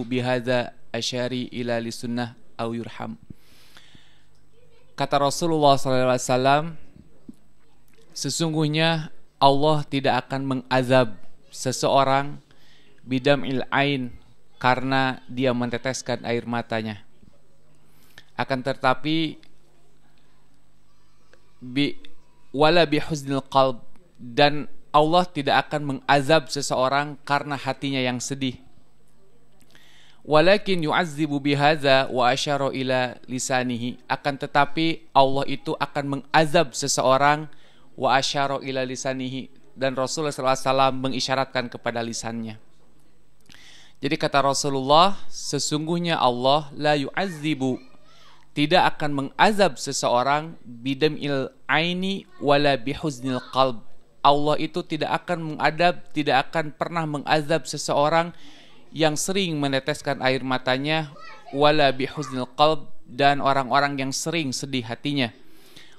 bihadza asyari ila lisunnah aw yurham. Kata Rasulullah SAW, sesungguhnya Allah tidak akan mengazab seseorang bidam'il ain, karena dia meneteskan air matanya. Akan tetapi wala bihuznil qalb, dan Allah tidak akan mengazab seseorang karena hatinya yang sedih. Walakin yu'azzibu bihadza wa asyara ila lisanihi, akan tetapi Allah itu akan mengazab seseorang wa asyara ila lisanihi, dan Rasulullah SAW mengisyaratkan kepada lisannya. Jadi kata Rasulullah, sesungguhnya Allah la yu'azzibu, tidak akan mengazab seseorang bidam'il aini wala bihuznil qalb. Allah itu tidak akan mengadab, tidak akan pernah mengazab seseorang yang sering meneteskan air matanya, wala bihuznil qalb, dan orang-orang yang sering sedih hatinya.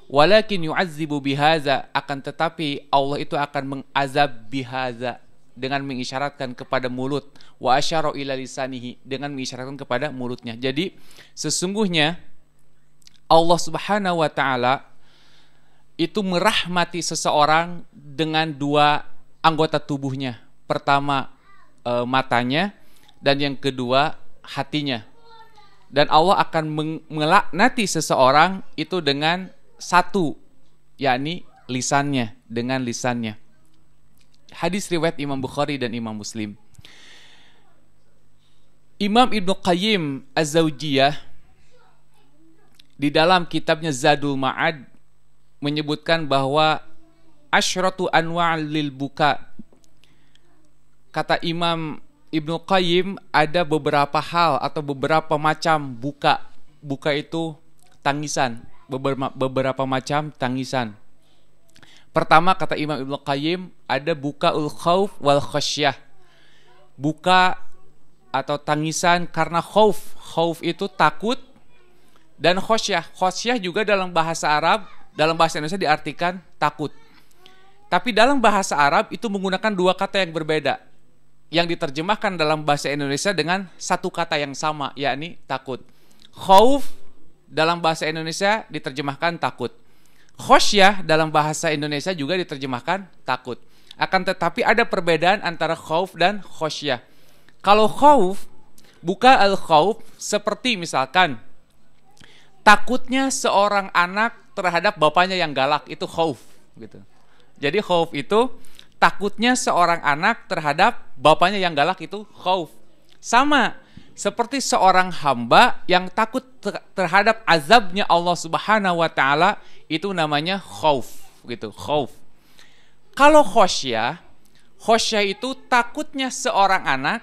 Walakin yu'azzibu bihaza, akan tetapi Allah itu akan mengazab bihaza, dengan mengisyaratkan kepada mulut, wa asyara ila lisanihi, dengan mengisyaratkan kepada mulutnya. Jadi sesungguhnya Allah Subhanahu wa taala itu merahmati seseorang dengan dua anggota tubuhnya. Pertama matanya, dan yang kedua hatinya. Dan Allah akan melaknati seseorang itu dengan satu, yakni lisannya, dengan lisannya. Hadis riwayat Imam Bukhari dan Imam Muslim. Imam Ibnu Qayyim Az-Zawjiyah di dalam kitabnya Zadul Ma'ad menyebutkan bahwa asyratu anwa'al lil buka. Kata Imam Ibnu Qayyim, ada beberapa hal atau beberapa macam buka. Buka itu tangisan, beberapa macam tangisan. Pertama, kata Imam Ibnu Qayyim, ada bukaul khauf wal khasyah. Buka atau tangisan karena khauf. Khauf itu takut, dan khasyah. Khasyah juga dalam bahasa Arab, dalam bahasa Indonesia diartikan takut. Tapi dalam bahasa Arab itu menggunakan dua kata yang berbeda, yang diterjemahkan dalam bahasa Indonesia dengan satu kata yang sama, yakni takut. Khauf dalam bahasa Indonesia diterjemahkan takut. Khosyah dalam bahasa Indonesia juga diterjemahkan takut. Akan tetapi ada perbedaan antara khauf dan khosyah. Kalau khauf, buka al-khauf, seperti misalkan takutnya seorang anak terhadap bapaknya yang galak, itu khauf gitu. Jadi khauf itu takutnya seorang anak terhadap bapaknya yang galak, itu khauf. Sama seperti seorang hamba yang takut terhadap azabnya Allah Subhanahu wa taala, itu namanya khauf gitu, khauf. Kalau khosyah, khosyah itu takutnya seorang anak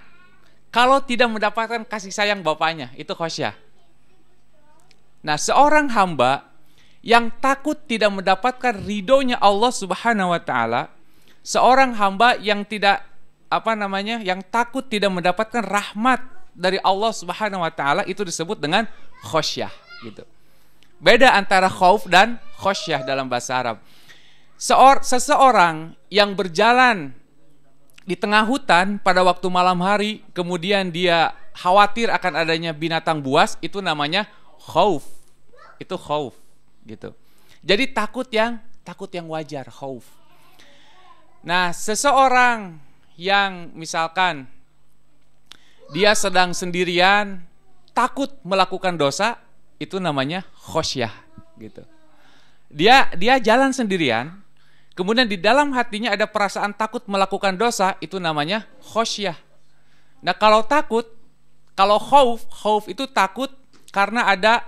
kalau tidak mendapatkan kasih sayang bapaknya, itu khosyah. Nah, seorang hamba yang takut tidak mendapatkan ridhonya Allah Subhanahu wa taala, seorang hamba yang tidak yang takut tidak mendapatkan rahmat dari Allah Subhanahu wa taala, itu disebut dengan khosyah gitu. Beda antara khauf dan khosyah dalam bahasa Arab. Seseorang yang berjalan di tengah hutan pada waktu malam hari, kemudian dia khawatir akan adanya binatang buas, itu namanya khauf. Itu khauf gitu. Jadi takut yang wajar, khauf. Nah, seseorang yang misalkan dia sedang sendirian, takut melakukan dosa, itu namanya khosyah gitu. Dia jalan sendirian, kemudian di dalam hatinya ada perasaan takut melakukan dosa, itu namanya khosyah. Nah, kalau khauf itu takut karena ada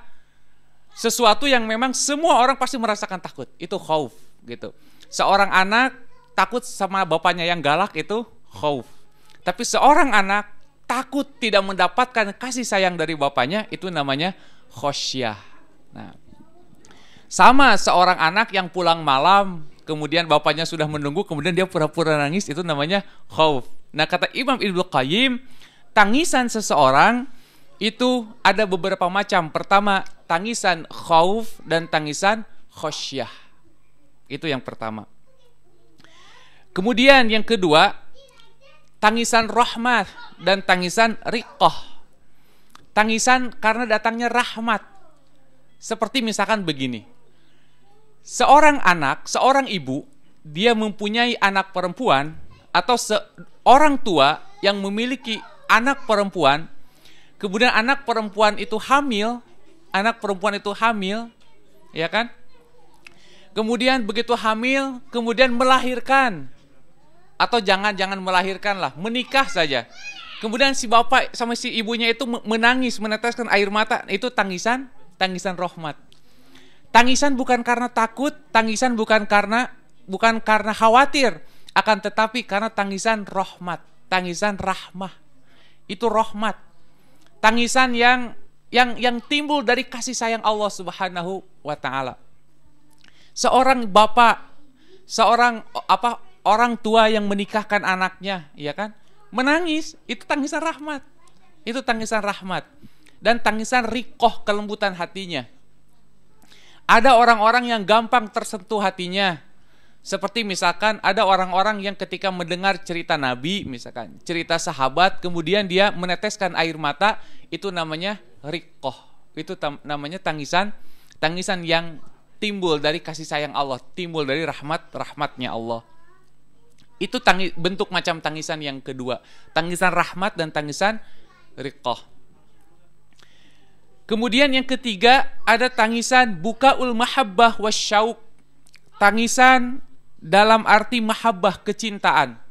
sesuatu yang memang semua orang pasti merasakan takut, itu khauf gitu. Seorang anak takut sama bapaknya yang galak, itu khauf. Tapi seorang anak takut tidak mendapatkan kasih sayang dari bapaknya, itu namanya khosyah. Nah, sama seorang anak yang pulang malam, kemudian bapaknya sudah menunggu, kemudian dia pura-pura nangis, itu namanya khauf. Nah, kata Imam Ibnu Qayyim, tangisan seseorang itu ada beberapa macam. Pertama, tangisan khauf dan tangisan khosyah. Itu yang pertama. Kemudian yang kedua, tangisan rahmat dan tangisan riqqah. tangisan karena datangnya rahmat. Seperti misalkan begini. Seorang anak, seorang ibu, dia mempunyai anak perempuan atau seorang tua yang memiliki anak perempuan, kemudian anak perempuan itu hamil, ya kan? Kemudian begitu hamil, kemudian melahirkan. Atau jangan melahirkan lah, menikah saja. Kemudian si bapak sama si ibunya itu menangis, meneteskan air mata. Itu tangisan rahmat. Tangisan bukan karena takut, tangisan bukan karena khawatir, akan tetapi karena tangisan rahmat, tangisan rahmah. Itu rahmat. Tangisan yang timbul dari kasih sayang Allah Subhanahu wa taala. Seorang bapak, orang tua yang menikahkan anaknya, ya kan? Menangis, itu tangisan rahmat. Itu tangisan rahmat. Dan tangisan riqoh, kelembutan hatinya. Ada orang-orang yang gampang tersentuh hatinya. Seperti misalkan ada orang-orang yang ketika mendengar cerita Nabi, misalkan cerita sahabat, kemudian dia meneteskan air mata, itu namanya riqoh. Itu namanya tangisan yang timbul dari kasih sayang Allah, timbul dari rahmatnya Allah. Itu bentuk macam tangisan yang kedua. Tangisan rahmat dan tangisan riqoh. Kemudian yang ketiga ada tangisan bukaul mahabbah wasyauk. Tangisan dalam arti mahabbah, kecintaan.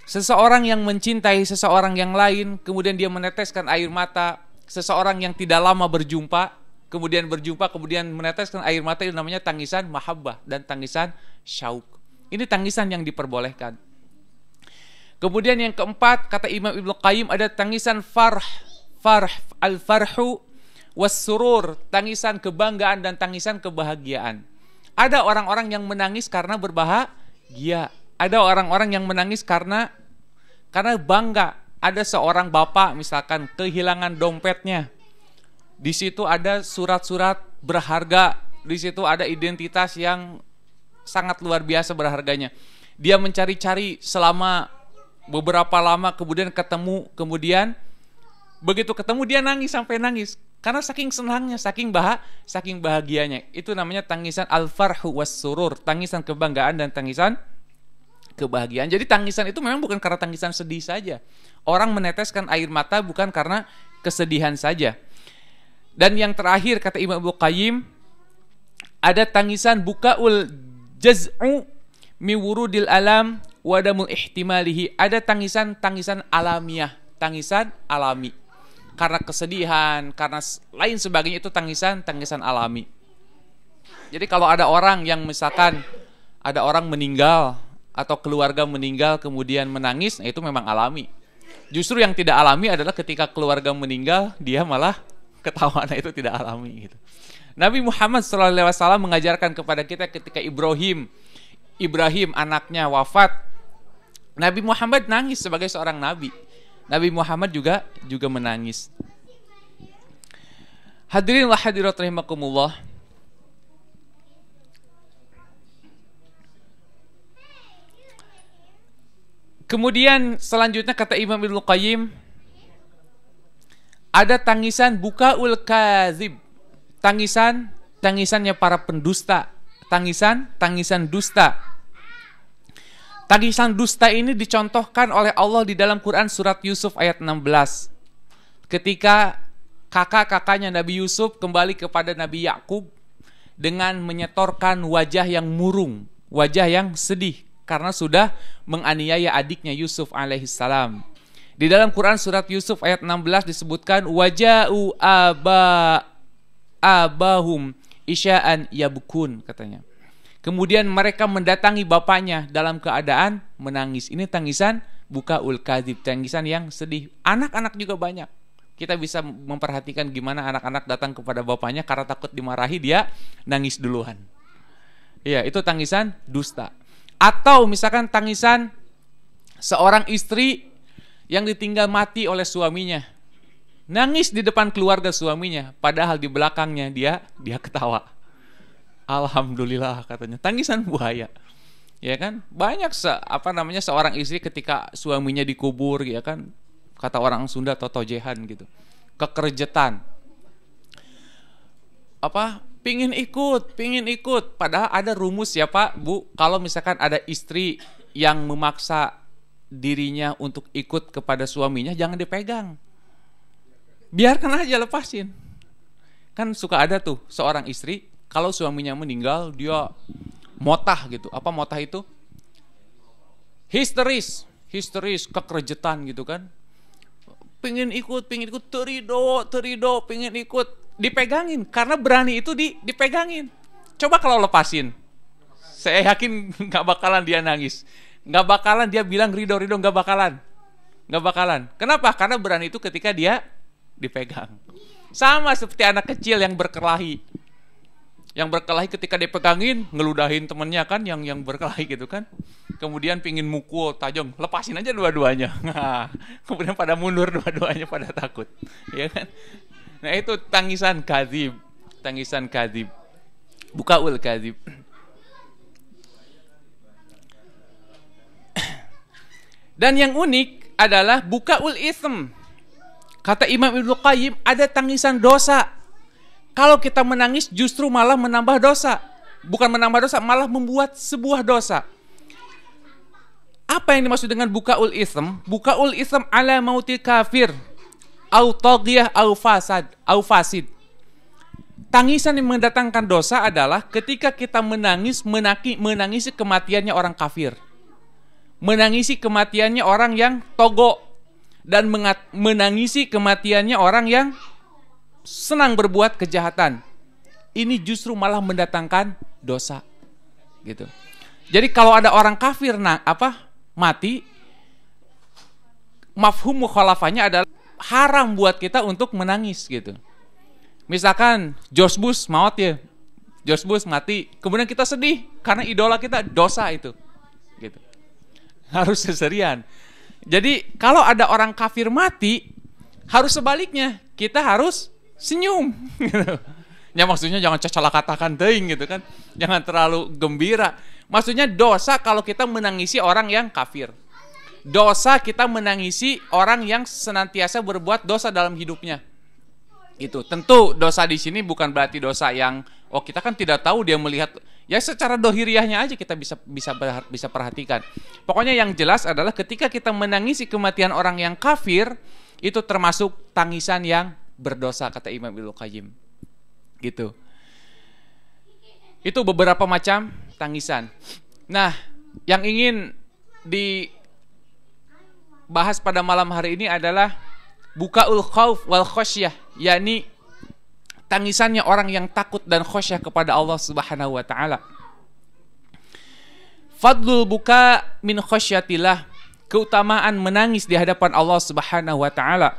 Seseorang yang mencintai seseorang yang lain, kemudian dia meneteskan air mata. Seseorang yang tidak lama berjumpa, kemudian meneteskan air mata, itu namanya tangisan mahabbah dan tangisan syauk. Ini tangisan yang diperbolehkan. Kemudian yang keempat, kata Imam Ibnu Qayyim, ada tangisan farh, al-farhu was-surur, tangisan kebanggaan dan tangisan kebahagiaan. Ada orang-orang yang menangis karena berbahagia. Ada orang-orang yang menangis karena bangga. Ada seorang bapak misalkan kehilangan dompetnya. Di situ ada surat-surat berharga, di situ ada identitas yang sangat luar biasa berharganya. Dia mencari-cari selama beberapa lama, kemudian ketemu, kemudian begitu ketemu dia nangis sampai nangis karena saking senangnya, saking bahagianya. Itu namanya tangisan al-farhu was-surur, tangisan kebanggaan dan tangisan kebahagiaan. Jadi tangisan itu memang bukan karena tangisan sedih saja. Orang meneteskan air mata bukan karena kesedihan saja. Dan yang terakhir kata Imam Ibnu Qayyim, ada tangisan bukaul jaz'u mi wurudil alam wa damul ihtimalihi. Ada tangisan alamiah, tangisan alami. Karena kesedihan, karena lain sebagainya, itu tangisan alami. Jadi kalau ada orang yang misalkan ada orang meninggal atau keluarga meninggal kemudian menangis, nah itu memang alami. Justru yang tidak alami adalah ketika keluarga meninggal dia malah ketawa, nah itu tidak alami gitu. Nabi Muhammad SAW mengajarkan kepada kita ketika Ibrahim anaknya wafat, Nabi Muhammad nangis sebagai seorang nabi. Nabi Muhammad juga menangis. Hadirin wa hadirat rahimakumullah. Kemudian selanjutnya kata Imam Ibnu Qayyim, ada tangisan bukaul kadzib. Tangisannya para pendusta, tangisan dusta. Tangisan dusta ini dicontohkan oleh Allah di dalam Quran surat Yusuf ayat 16. Ketika kakak-kakaknya Nabi Yusuf kembali kepada Nabi Yakub dengan menyetorkan wajah yang murung, wajah yang sedih karena sudah menganiaya adiknya Yusuf alaihissalam. Di dalam Quran surat Yusuf ayat 16 disebutkan waja'u abahum isya'an yabkun, katanya. Kemudian mereka mendatangi bapaknya dalam keadaan menangis. Ini tangisan bukaul kadzib, tangisan yang sedih. Anak-anak juga banyak. Kita bisa memperhatikan gimana anak-anak datang kepada bapaknya karena takut dimarahi, dia nangis duluan. Iya, itu tangisan dusta. Atau misalkan tangisan seorang istri yang ditinggal mati oleh suaminya. Nangis di depan keluarga suaminya, padahal di belakangnya dia ketawa. Alhamdulillah, katanya. Tangisan buaya. Ya kan? Banyak seorang istri ketika suaminya dikubur, ya kan? Kata orang Sunda totojehan gitu. kekerejetan. Pingin ikut. Padahal ada rumus ya Pak, Bu, kalau misalkan ada istri yang memaksa dirinya untuk ikut kepada suaminya, jangan dipegang. Biarkan aja, lepasin. Kan suka ada tuh seorang istri, kalau suaminya meninggal, dia motah gitu. Apa motah itu? Histeris, kekerejetan gitu kan. Pengen ikut, terido, pengen ikut. Dipegangin, karena berani itu dipegangin. Coba kalau lepasin, saya yakin gak bakalan dia nangis, gak bakalan dia bilang ridho, gak bakalan. Kenapa? Karena berani itu ketika dia dipegang. Sama seperti anak kecil yang berkelahi ketika dipegangin, ngeludahin temennya kan, yang berkelahi gitu kan. Kemudian pingin mukul tajam, lepasin aja dua-duanya. Kemudian pada mundur dua-duanya, pada takut, ya kan? Nah itu tangisan kadzib, bukaul kadzib. Dan yang unik adalah bukaul ism. Kata Imam Ibnu Qayyim, ada tangisan dosa. Kalau kita menangis justru malah menambah dosa. Bukan menambah dosa, malah membuat sebuah dosa. Apa yang dimaksud dengan bukaul ism? Bukaul ism ala mautil kafir, au taghiyah au fasid. Tangisan yang mendatangkan dosa adalah ketika kita menangisi kematiannya orang kafir, menangisi kematiannya orang yang togo, dan menangisi kematiannya orang yang senang berbuat kejahatan. Ini justru malah mendatangkan dosa, gitu. Jadi kalau ada orang kafir mati, mafhum mukhalafahnya adalah haram buat kita untuk menangis gitu. Misalkan George Bush mati, kemudian kita sedih karena idola kita, dosa itu, gitu. Harus seserian. Jadi kalau ada orang kafir mati, harus sebaliknya, kita harus senyum. Gitu. Ya maksudnya jangan cacala katakan teing gitu kan, jangan terlalu gembira. Maksudnya dosa kalau kita menangisi orang yang kafir. Dosa kita menangisi orang yang senantiasa berbuat dosa dalam hidupnya. Itu tentu dosa di sini bukan berarti dosa yang kita kan tidak tahu dia melihat, ya secara dohiriahnya aja kita bisa perhatikan. Pokoknya yang jelas adalah ketika kita menangisi kematian orang yang kafir, itu termasuk tangisan yang berdosa, kata Imam Ibnu Qayyim. Gitu. Itu beberapa macam tangisan. Nah, yang ingin bahas pada malam hari ini adalah bukaul khauf wal khosyah, yakni tangisannya orang yang takut dan khosyah kepada Allah Subhanahu wa taala. Fadlul buka min khosyatillah, keutamaan menangis di hadapan Allah Subhanahu wa taala.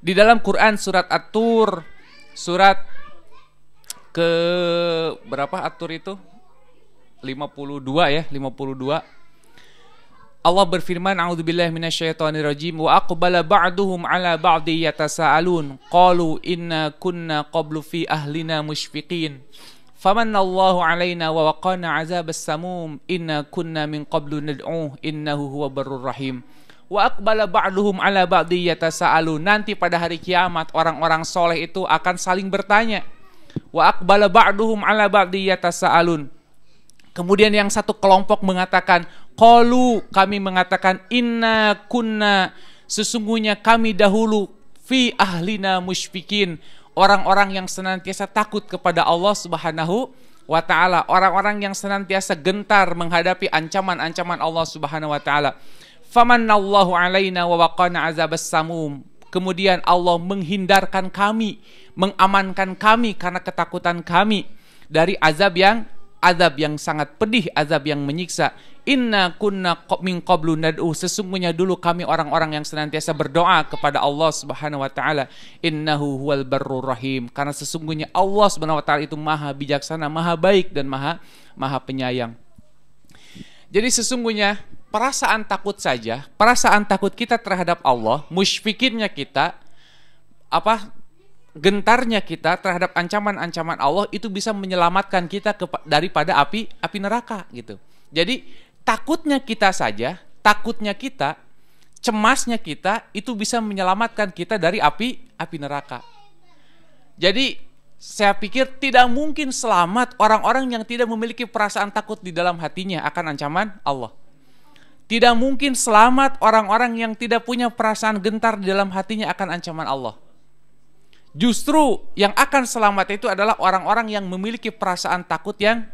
Di dalam Quran surat At-Tur, surat ke berapa At-Tur itu? 52 ya, 52. Allah berfirman, a'udzubillahi minasyaitonirrajim, wa aqbala ba'duhum 'ala ba'di yatasaalun qalu inna kunna qablu fi ahlina musyfiqin famanallahu 'alaina wa waqana 'adzabas samum inna kunna min qablu nad'uhu innahu huwa barrur rahim. Wa aqbala ba'duhum 'ala ba'di yatasaalun, nanti pada hari kiamat orang-orang soleh itu akan saling bertanya. Wa aqbala ba'duhum 'ala ba'di yatasaalun, kemudian yang satu kelompok mengatakan, qalu, kami mengatakan, inna kunna, sesungguhnya kami dahulu, fi ahlina musyfikin, orang-orang yang senantiasa takut kepada Allah Subhanahu wa taala, orang-orang yang senantiasa gentar menghadapi ancaman-ancaman Allah Subhanahu wa taala. Famanallahu alaina wa waqana azabas samum, kemudian Allah menghindarkan kami, mengamankan kami karena ketakutan kami dari azab yang sangat pedih, azab yang menyiksa. Inna kunna min qablu nad'u, sesungguhnya dulu kami orang-orang yang senantiasa berdoa kepada Allah Subhanahu wa taala. Innahu huwal barrur rahim, karena sesungguhnya Allah Subhanahu wa taala itu maha bijaksana, maha baik dan maha penyayang. Jadi sesungguhnya perasaan takut saja, perasaan takut kita terhadap Allah, musyfikinnya kita, gentarnya kita terhadap ancaman-ancaman Allah, itu bisa menyelamatkan kita daripada api neraka gitu. Jadi takutnya kita saja, takutnya kita cemasnya kita itu bisa menyelamatkan kita dari api neraka. Jadi saya pikir tidak mungkin selamat orang-orang yang tidak memiliki perasaan takut di dalam hatinya akan ancaman Allah. Tidak mungkin selamat orang-orang yang tidak punya perasaan gentar di dalam hatinya akan ancaman Allah. Justru yang akan selamat itu adalah orang-orang yang memiliki perasaan takut yang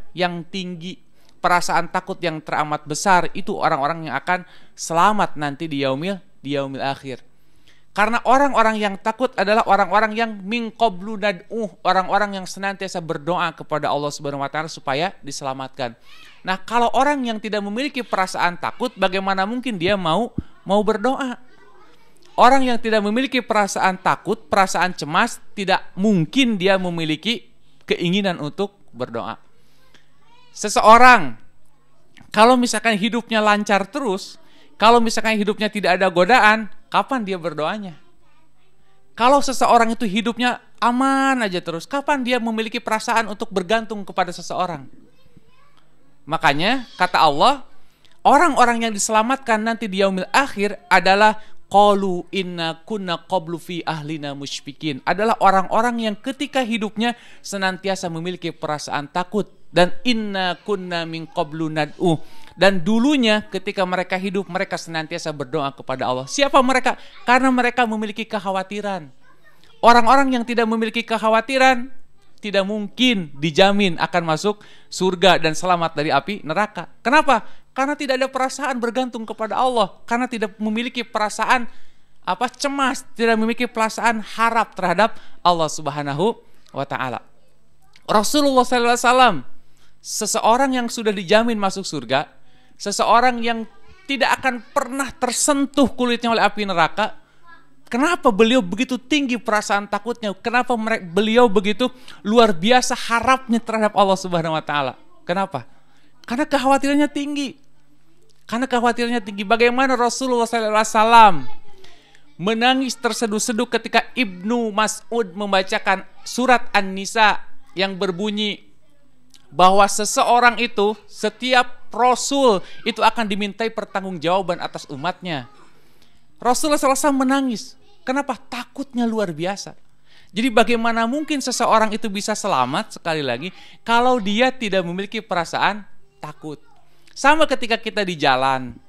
tinggi, perasaan takut yang teramat besar. Itu orang-orang yang akan selamat nanti di yaumil akhir. Karena orang-orang yang takut adalah orang-orang yang min qablu nad'uh, orang-orang yang senantiasa berdoa kepada Allah Subhanahu wa taala supaya diselamatkan. Nah, kalau orang yang tidak memiliki perasaan takut, bagaimana mungkin dia mau berdoa? Orang yang tidak memiliki perasaan takut, perasaan cemas, tidak mungkin dia memiliki keinginan untuk berdoa. Seseorang kalau misalkan hidupnya lancar terus, kalau misalkan hidupnya tidak ada godaan, kapan dia berdoanya? Kalau seseorang itu hidupnya aman aja terus, kapan dia memiliki perasaan untuk bergantung kepada seseorang? Makanya kata Allah, orang-orang yang diselamatkan nanti di yaumil akhir adalah qalu inna kunna qablu fi ahlina musyfikin, adalah orang-orang yang ketika hidupnya senantiasa memiliki perasaan takut, dan inna kunna min qablu nad'u, dan dulunya ketika mereka hidup mereka senantiasa berdoa kepada Allah. Siapa mereka? Karena mereka memiliki kekhawatiran. Orang-orang yang tidak memiliki kekhawatiran tidak mungkin dijamin akan masuk surga dan selamat dari api neraka. Kenapa? Karena tidak ada perasaan bergantung kepada Allah, karena tidak memiliki perasaan cemas, tidak memiliki perasaan harap terhadap Allah Subhanahu wa taala. Rasulullah sallallahu alaihi wasallam, seseorang yang sudah dijamin masuk surga, seseorang yang tidak akan pernah tersentuh kulitnya oleh api neraka. Kenapa beliau begitu tinggi perasaan takutnya? Kenapa beliau begitu luar biasa harapnya terhadap Allah Subhanahu wa taala? Kenapa? Karena kekhawatirannya tinggi. Bagaimana Rasulullah sallallahu alaihi wasallam menangis terseduh-seduh ketika Ibnu Mas'ud membacakan surat An-Nisa yang berbunyi bahwa seseorang itu, setiap rasul itu akan dimintai pertanggungjawaban atas umatnya. Rasulullah SAW menangis. Kenapa? Takutnya luar biasa. Jadi bagaimana mungkin seseorang itu bisa selamat, sekali lagi, kalau dia tidak memiliki perasaan takut. Sama ketika kita di jalan.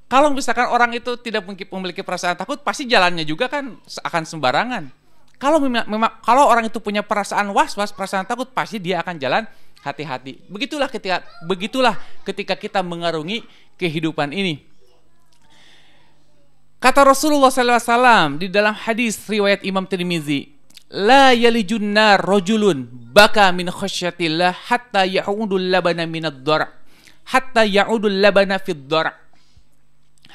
Kalau misalkan orang itu tidak memiliki perasaan takut, pasti jalannya juga kan akan sembarangan. Kalau orang itu punya perasaan was-was, perasaan takut, pasti dia akan jalan hati-hati. Begitulah ketika kita mengarungi kehidupan ini. Kata Rasulullah SAW di dalam hadis riwayat Imam Tirmizi, la yalijun nar rajulun baka min khasyatillah hatta ya'udul labana minad dar' hatta ya'udul labana fid dar'.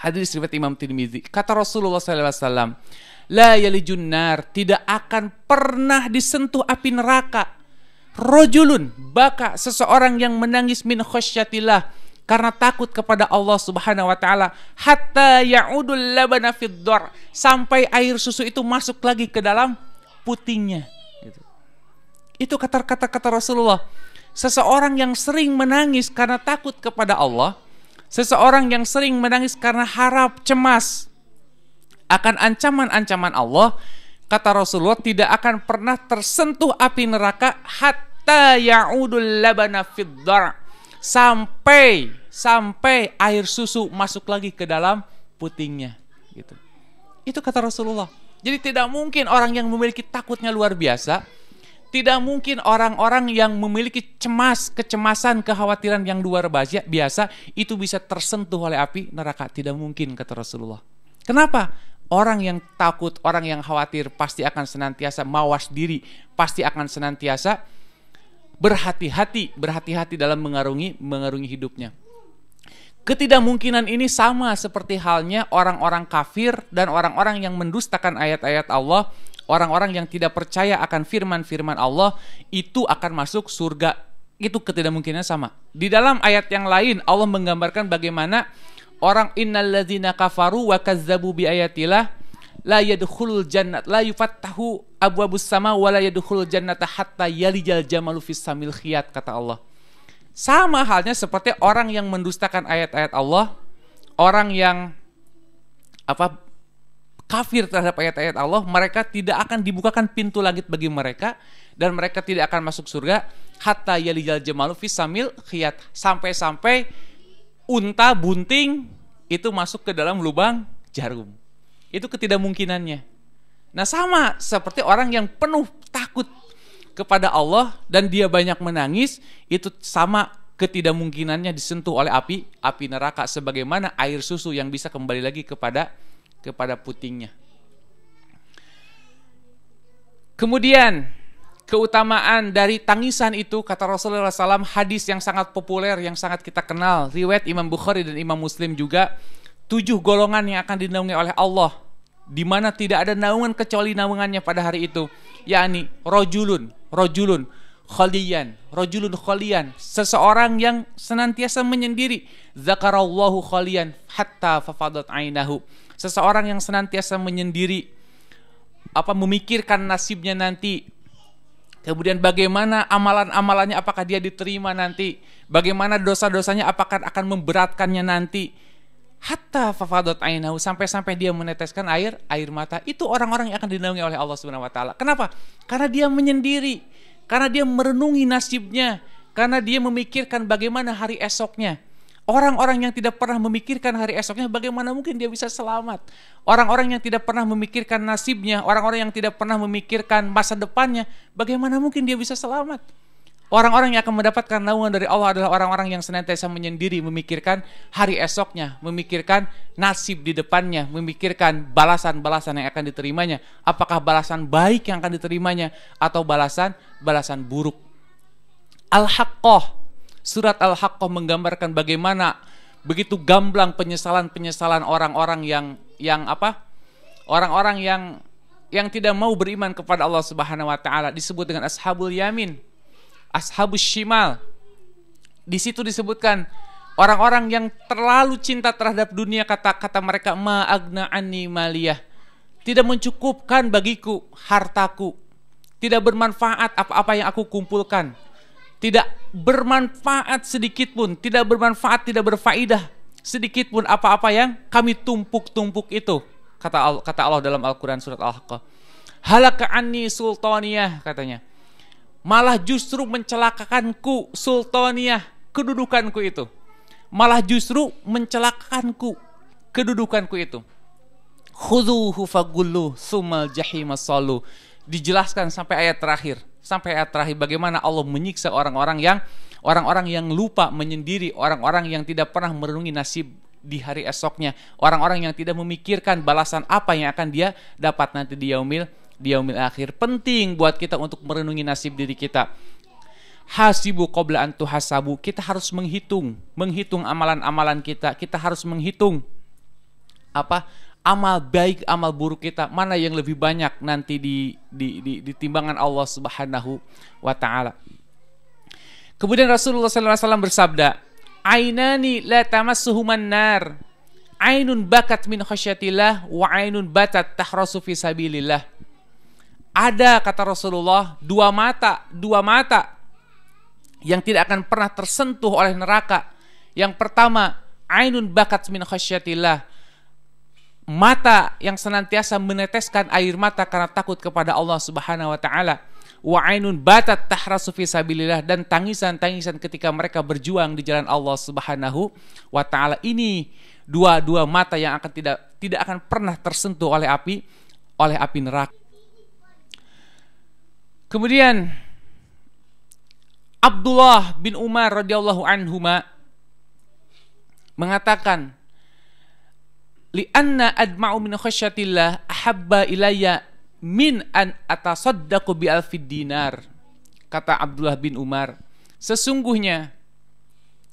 Hadis riwayat Imam Tirmizi. Kata Rasulullah SAW, la yalijun nar, tidak akan pernah disentuh api neraka rajulun baka, seseorang yang menangis min khasyatillah, karena takut kepada Allah Subhanahu wa taala, hatta ya'udul labana fid dar', sampai air susu itu masuk lagi ke dalam putingnya. Itu kata Rasulullah. Seseorang yang sering menangis karena takut kepada Allah, seseorang yang sering menangis karena harap cemas akan ancaman-ancaman Allah, kata Rasulullah, tidak akan pernah tersentuh api neraka hatta ya'udul labana fid dar', sampai air susu masuk lagi ke dalam putingnya, gitu. Itu kata Rasulullah. Jadi tidak mungkin orang yang memiliki takutnya luar biasa, tidak mungkin orang-orang yang memiliki kecemasan, kekhawatiran yang luar biasa itu bisa tersentuh oleh api neraka. Tidak mungkin, kata Rasulullah. Kenapa? Orang yang takut, orang yang khawatir pasti akan senantiasa mawas diri, pasti akan senantiasa berhati-hati dalam mengarungi hidupnya. Ketidakmungkinan ini sama seperti halnya orang-orang kafir dan orang-orang yang mendustakan ayat-ayat Allah, orang-orang yang tidak percaya akan firman-firman Allah, itu akan masuk surga. Itu ketidakmungkinannya sama. Di dalam ayat yang lain Allah menggambarkan bagaimana orang innalladzina kafaru wa kazzabu biayatillah la yadkhulul jannat la yufattahu abwabus sama wa la yadkhulul jannata hatta yalijal jamalu fis samil khiyat, kata Allah. Sama halnya seperti orang yang mendustakan ayat-ayat Allah, orang yang kafir terhadap ayat-ayat Allah, mereka tidak akan dibukakan pintu langit bagi mereka dan mereka tidak akan masuk surga hatta yalijal jamalu fis samil khiyat, sampai-sampai unta bunting itu masuk ke dalam lubang jarum. Itu ketidakmungkinannya. Nah, sama seperti orang yang penuh takut kepada Allah dan dia banyak menangis, itu sama ketidakmungkinannya disentuh oleh api neraka, sebagaimana air susu yang bisa kembali lagi kepada putingnya. Kemudian keutamaan dari tangisan itu, kata Rasulullah SAW, hadis yang sangat populer, yang sangat kita kenal, riwayat Imam Bukhari dan Imam Muslim juga, 7 golongan yang akan dinaungi oleh Allah, di mana tidak ada naungan kecuali naungannya pada hari itu, yakni rojulun khaliyan, seseorang yang senantiasa menyendiri, zakarallahu khaliyan hatta fafadat ainahu, seseorang yang senantiasa menyendiri, memikirkan nasibnya nanti, kemudian bagaimana amalan-amalannya, apakah dia diterima nanti, bagaimana dosa-dosanya, apakah akan memberatkannya nanti, hatta fafadat ainahu, sampai dia meneteskan air mata. Itu orang-orang yang akan dinaungi oleh Allah Subhanahu wa taala. Kenapa? Karena dia menyendiri, karena dia merenungi nasibnya, karena dia memikirkan bagaimana hari esoknya. Orang-orang yang tidak pernah memikirkan hari esoknya, bagaimana mungkin dia bisa selamat? Orang-orang yang tidak pernah memikirkan nasibnya, orang-orang yang tidak pernah memikirkan masa depannya, bagaimana mungkin dia bisa selamat? Orang-orang yang akan mendapatkan naungan dari Allah adalah orang-orang yang senantiasa menyendiri, memikirkan hari esoknya, memikirkan nasib di depannya, memikirkan balasan-balasan yang akan diterimanya. Apakah balasan baik yang akan diterimanya atau balasan buruk. Al-Haqqah, surat Al-Haqqah menggambarkan bagaimana begitu gamblang penyesalan orang-orang orang-orang yang tidak mau beriman kepada Allah Subhanahu wa taala, disebut dengan ashabul yamin, ashabus shimal. Di situ disebutkan orang-orang yang terlalu cinta terhadap dunia, kata mereka, ma agna anni maliyah, tidak mencukupkan bagiku hartaku, tidak bermanfaat apa-apa yang aku kumpulkan, tidak bermanfaat sedikit pun, tidak bermanfaat, tidak berfaedah sedikit pun apa-apa yang kami tumpuk-tumpuk itu, kata Allah dalam Al-Quran surat Al-Haqqah. Halaka anni sultaniyah, katanya, malah justru mencelakakanku sultaniyah, kedudukanku itu, malah justru mencelakakanku kedudukanku itu. Khudhuhu fagullu summal jahima sallu. Dijelaskan sampai ayat terakhir, bagaimana Allah menyiksa orang-orang yang lupa menyendiri, orang-orang yang tidak pernah merenungi nasib di hari esoknya, orang-orang yang tidak memikirkan balasan apa yang akan dia dapat nanti di yaumil akhir. Penting buat kita untuk merenungi nasib diri kita. Hasibu qabla an tuhasabu. Kita harus menghitung amalan-amalan kita. Kita harus menghitung amal baik, amal buruk kita, mana yang lebih banyak nanti di timbangan Allah Subhanahu wa taala. Kemudian Rasulullah SAW bersabda, ainani la tamassuhuman nar, ainun bakat min khasyatillah wa ainun batat tahrasu fi sabilillah. Ada, kata Rasulullah, dua mata yang tidak akan pernah tersentuh oleh neraka. Yang pertama, ainun bakat min khasyatillah, mata yang senantiasa meneteskan air mata karena takut kepada Allah Subhanahu wa taala. Wa ainun batat tahrasu fi sabilillah, dan tangisan-tangisan ketika mereka berjuang di jalan Allah Subhanahu wa taala. Ini dua mata yang akan tidak akan pernah tersentuh oleh api neraka. Kemudian Abdullah bin Umar radhiyallahu anhuma mengatakan, li'anna adma'u min khasyatillah ahabba ilayya min an atasaddaqu bi alfid dinar. Kata Abdullah bin Umar, sesungguhnya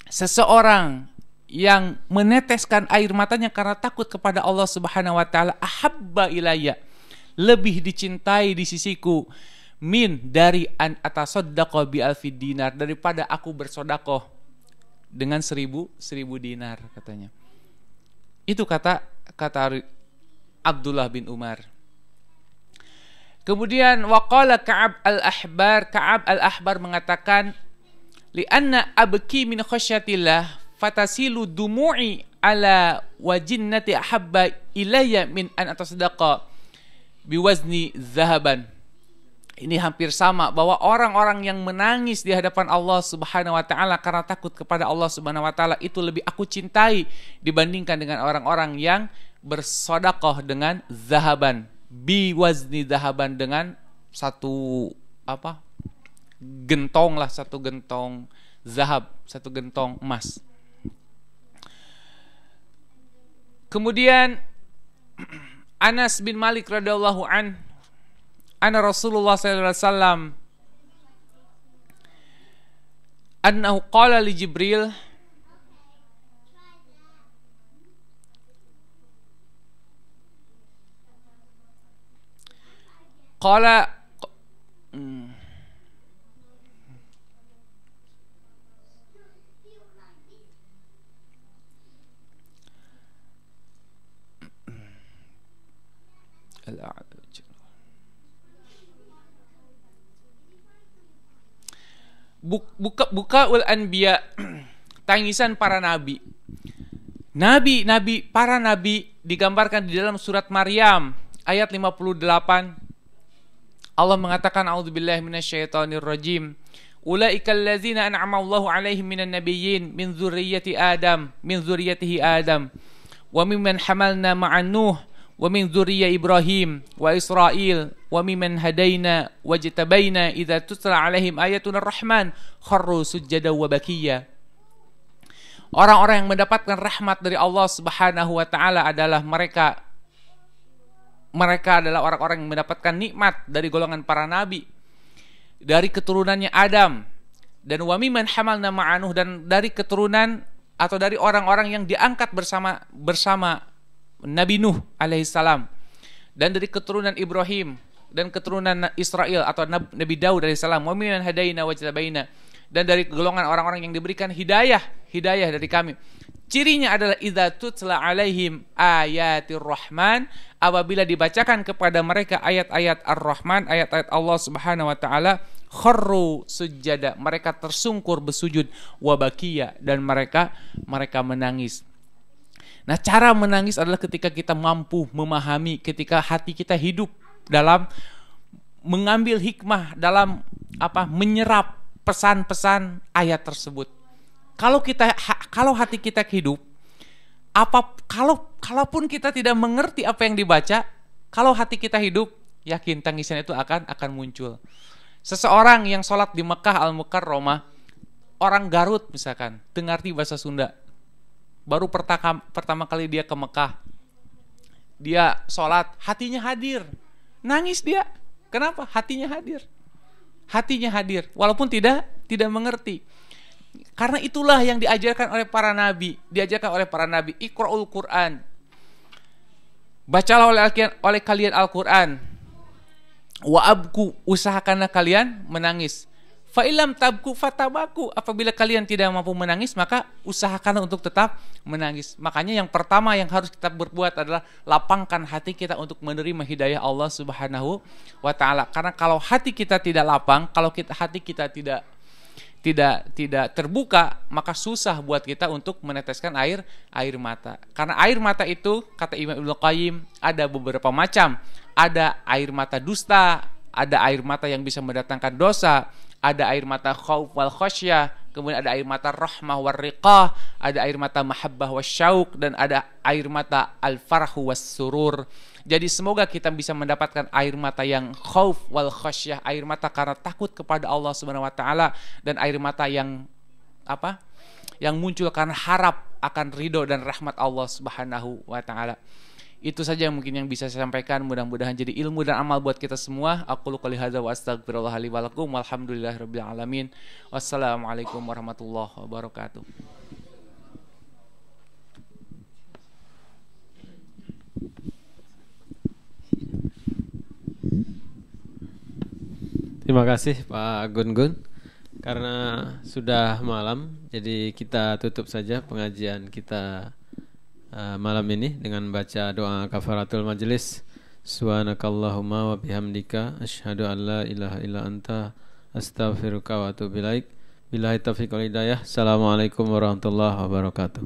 seseorang yang meneteskan air matanya karena takut kepada Allah Subhanahu wa taala, ahabba ilayya, lebih dicintai di sisiku, min, dari an atasaddaqu bi alfid dinar, daripada aku bersedekah dengan 1000 dinar, katanya. Itu kata Abdullah bin Umar. Kemudian waqala Ka'ab al-Ahbar mengatakan, li'anna abki min khasyatillah fatasilu dumu'i ala wajinnati ahabba ilayya min an atasaddaqa biwazni zahaban. Ini hampir sama, bahwa orang-orang yang menangis di hadapan Allah Subhanahu wa taala karena takut kepada Allah Subhanahu wa taala itu lebih aku cintai dibandingkan dengan orang-orang yang bersedekah dengan zahaban, biwazni zahaban, dengan satu gentong lah, satu gentong zahab, satu gentong emas. Kemudian Anas bin Malik radhiyallahu an, anna Rasulullah sallallahu alaihi wasallam annahu qala li Jibril qala bukaul anbiya, tangisan para nabi. Para nabi digambarkan di dalam surat Maryam ayat 58. Allah mengatakan, a'udzubillahi minasyaitonirrajim, ulaikal ladzina an'ama Allahu 'alaihim minan nabiyyin min dzurriyyatihi Adam wa mimman hamalna ma'an Nuh wa min dzurriyyati Ibrahim wa Israil wa mimman hadaina wajtabaina idza tutla 'alaihim ayatuna rahman kharru sujada wa bakiyya. Orang-orang yang mendapatkan rahmat dari Allah Subhanahu wa taala adalah mereka adalah orang-orang yang mendapatkan nikmat dari golongan para nabi, dari keturunannya Adam, dan wa mimman hamalna ma'anuh, dan dari keturunan atau dari orang-orang yang diangkat bersama Nabi Nuh alaihissalam, dan dari keturunan Ibrahim dan keturunan Israel atau Nabi Daud alaihissalam, wa mimman hadaina wajtabaina, dan dari golongan orang-orang yang diberikan hidayah dari kami. Cirinya adalah idza tutla alaihim ayatir rahman, apabila dibacakan kepada mereka ayat-ayat ar-Rahman, ayat-ayat Allah Subhanahu wa taala, kharru sujada, mereka tersungkur bersujud, wa bakiya, dan mereka menangis. Nah, cara menangis adalah ketika kita mampu memahami, ketika hati kita hidup dalam mengambil hikmah, dalam menyerap pesan-pesan ayat tersebut. Kalau hati kita hidup, kalaupun kita tidak mengerti apa yang dibaca, kalau hati kita hidup, yakin tangisan itu akan muncul. Seseorang yang sholat di Mekah Al-Mukarramah, orang Garut misalkan, dengarti bahasa Sunda, baru pertama kali dia ke Mekah, dia sholat, hatinya hadir, nangis dia. Kenapa? Hatinya hadir, walaupun tidak mengerti. Karena itulah yang diajarkan oleh para nabi, Iqra'ul Quran, bacalah oleh kalian Al-Quran, wa abku, usahakanlah kalian menangis, fa ilam tabku fatabaku, apabila kalian tidak mampu menangis maka usahakanlah untuk tetap menangis. Makanya yang pertama yang harus kita berbuat adalah lapangkan hati kita untuk menerima hidayah Allah Subhanahu wa taala. Karena kalau hati kita tidak lapang, kalau hati kita tidak terbuka, maka susah buat kita untuk meneteskan air mata. Karena air mata itu, kata Imam Ibnu Qayyim, ada beberapa macam. Ada air mata dusta, ada air mata yang bisa mendatangkan dosa, ada air mata khauf wal khasyah, kemudian ada air mata rahmah war riqah, ada air mata mahabbah wasyauq, dan ada air mata al-farhu was surur. Jadi semoga kita bisa mendapatkan air mata yang khauf wal khasyah, air mata karena takut kepada Allah Subhanahu wa taala, dan air mata yang yang muncul karena harap akan ridho dan rahmat Allah Subhanahu wa taala. Itu saja mungkin yang bisa saya sampaikan, mudah-mudahan jadi ilmu dan amal buat kita semua. Aqulu qouli hadza wa astaghfirullah li wa lakum, walhamdulillahirabbil alamin. Wassalamualaikum warahmatullahi wabarakatuh. Terima kasih Pak Gun-Gun. Karena sudah malam, jadi kita tutup saja pengajian kita malam ini dengan baca doa kafaratul majelis. Subhanakallahumma wa bihamdika asyhadu an la ilaha illa anta astaghfiruka wa atubu ilaik. Billahi taufiq wal hidayah. Assalamualaikum warahmatullahi wabarakatuh.